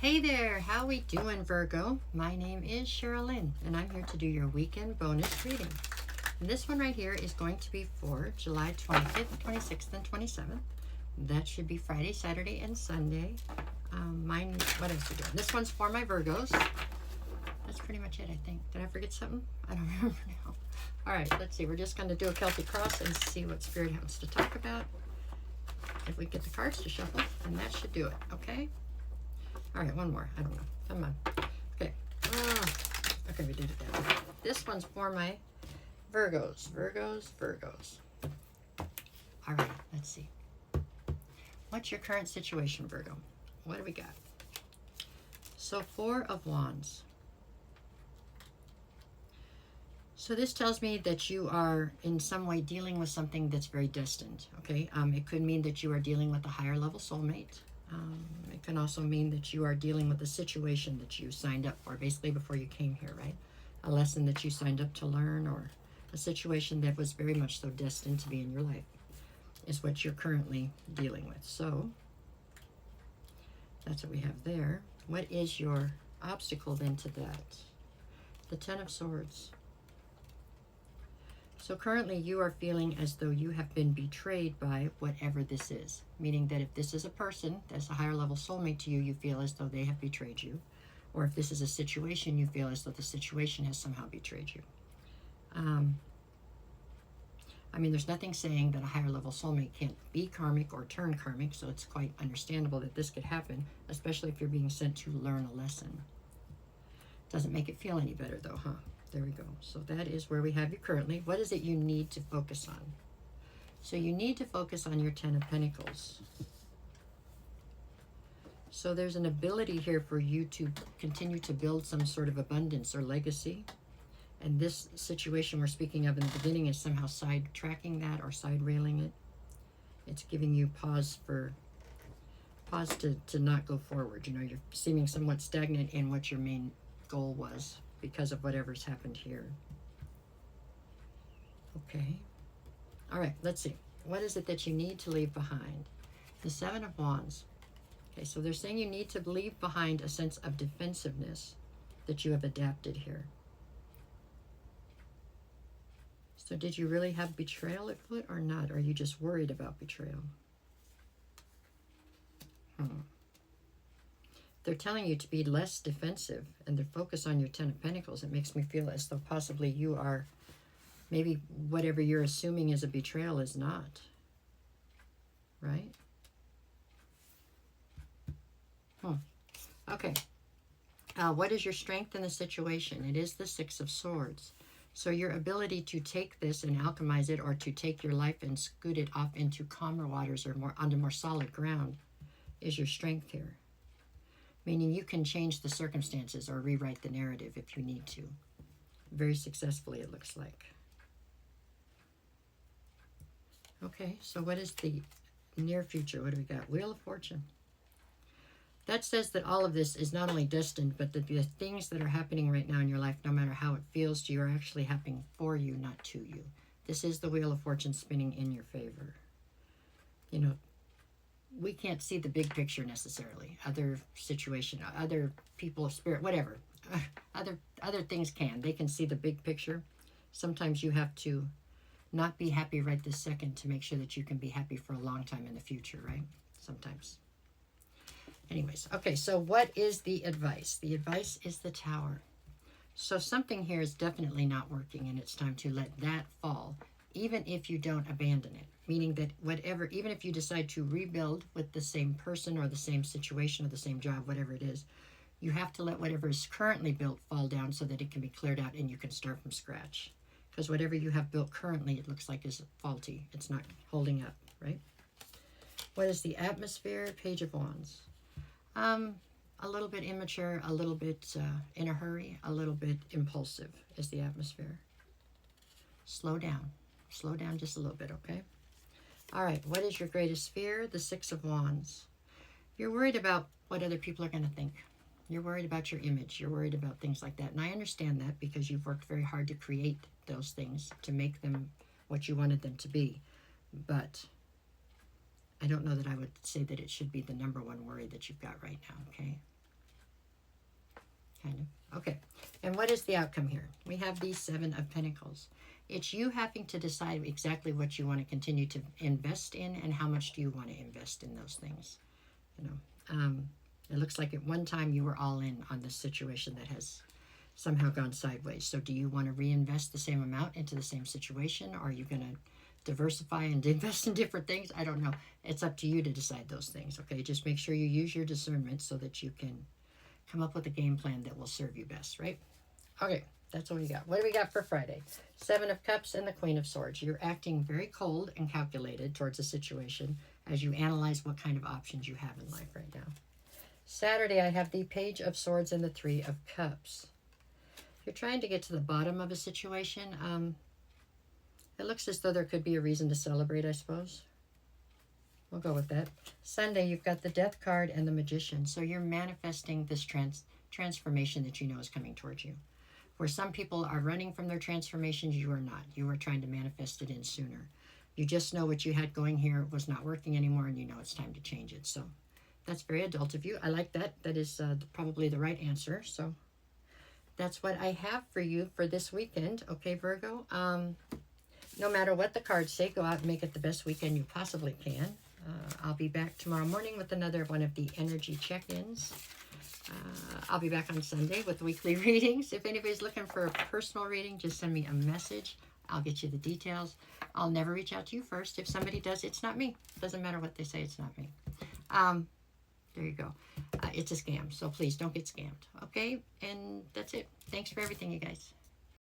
Hey there, how we doing, Virgo? My name is Sherilyn, and I'm here to do your weekend bonus reading. And this one right here is going to be for July 25th, 26th, and 27th. That should be Friday, Saturday, and Sunday. Mine, what else are we doing? This one's for my Virgos. That's pretty much it, I think. Did I forget something? I don't remember now. All right, let's see. We're just going to do a Celtic cross and see what Spirit wants to talk about. If we get the cards to shuffle, and that should do it, okay? All right, one more. I don't know. Come on. Okay. Okay, we did it that way. This one's for my Virgos. Virgos. All right, let's see. What's your current situation, Virgo? What do we got? So, Four of Wands. So this tells me that you are in some way dealing with something that's very destined, okay? It could mean that you are dealing with a higher level soulmate. It can also mean that you are dealing with a situation that you signed up for, basically before you came here, right? A lesson that you signed up to learn, or a situation that was very much so destined to be in your life is what you're currently dealing with. So that's what we have there. What is your obstacle then to that? The Ten of Swords. So currently you are feeling as though you have been betrayed by whatever this is, meaning that if this is a person that's a higher level soulmate to you, you feel as though they have betrayed you. Or if this is a situation, you feel as though the situation has somehow betrayed you. I mean, there's nothing saying that a higher level soulmate can't be karmic or turn karmic, so it's quite understandable that this could happen, especially if you're being sent to learn a lesson. Doesn't make it feel any better though, huh? There we go. So that is where we have you currently. What is it you need to focus on? So you need to focus on your Ten of Pentacles. So there's an ability here for you to continue to build some sort of abundance or legacy. And this situation we're speaking of in the beginning is somehow sidetracking that or side railing it. It's giving you pause to not go forward. You know, you're seeming somewhat stagnant in what your main goal was, because of whatever's happened here. Okay. All right, let's see. What is it that you need to leave behind? The Seven of Wands. Okay, so they're saying you need to leave behind a sense of defensiveness that you have adapted here. So did you really have betrayal at foot or not? Or are you just worried about betrayal? They're telling you to be less defensive, and they're focused on your Ten of Pentacles. It makes me feel as though possibly you are, maybe whatever you're assuming is a betrayal is not. Right? Okay. What is your strength in the situation? It is the Six of Swords. So your ability to take this and alchemize it, or to take your life and scoot it off into calmer waters or onto more solid ground, is your strength here. Meaning you can change the circumstances or rewrite the narrative if you need to. Very successfully, it looks like. Okay, so what is the near future? What do we got? Wheel of Fortune. That says that all of this is not only destined, but that the things that are happening right now in your life, no matter how it feels to you, are actually happening for you, not to you. This is the Wheel of Fortune spinning in your favor. You know, we can't see the big picture necessarily. Other situation, other people, spirit, whatever. Other things can. They can see the big picture. Sometimes you have to not be happy right this second to make sure that you can be happy for a long time in the future, right? Sometimes. Anyways, okay, so what is the advice? The advice is the Tower. So something here is definitely not working, and it's time to let that fall, even if you don't abandon it. Meaning that whatever, even if you decide to rebuild with the same person or the same situation or the same job, whatever it is, you have to let whatever is currently built fall down so that it can be cleared out and you can start from scratch. Because whatever you have built currently, it looks like is faulty. It's not holding up, right? What is the atmosphere? Page of Wands. A little bit immature, a little bit in a hurry, a little bit impulsive is the atmosphere. Slow down. Slow down just a little bit, okay? All right, what is your greatest fear? The Six of Wands. You're worried about what other people are going to think. You're worried about your image. You're worried about things like that. And I understand that because you've worked very hard to create those things, to make them what you wanted them to be. But I don't know that I would say that it should be the number one worry that you've got right now, okay? kind of. Okay, and what is the outcome here? We have the Seven of Pentacles. It's you having to decide exactly what you want to continue to invest in and how much do you want to invest in those things. You know, it looks like at one time you were all in on this situation that has somehow gone sideways. So do you want to reinvest the same amount into the same situation? Or are you going to diversify and invest in different things? I don't know. It's up to you to decide those things, okay? Just make sure you use your discernment so that you can come up with a game plan that will serve you best, right? Okay, that's what we got. What do we got for Friday? Seven of Cups and the Queen of Swords. You're acting very cold and calculated towards a situation as you analyze what kind of options you have in life right now. Saturday, I have the Page of Swords and the Three of Cups. You're trying to get to the bottom of a situation. It looks as though there could be a reason to celebrate, I suppose. We'll go with that. Sunday, you've got the Death card and the Magician. So you're manifesting this transformation that you know is coming towards you. Where some people are running from their transformations, you are not. You are trying to manifest it in sooner. You just know what you had going here was not working anymore, and you know it's time to change it. So that's very adult of you. I like that. That is probably the right answer. So that's what I have for you for this weekend. Okay, Virgo? No matter what the cards say, go out and make it the best weekend you possibly can. I'll be back tomorrow morning with another one of the energy check-ins. I'll be back on Sunday with weekly readings. If anybody's looking for a personal reading, just send me a message. I'll get you the details. I'll never reach out to you first. If somebody does, it's not me. Doesn't matter what they say, it's not me. There you go. It's a scam, so please don't get scammed. Okay? And that's it. Thanks for everything, you guys.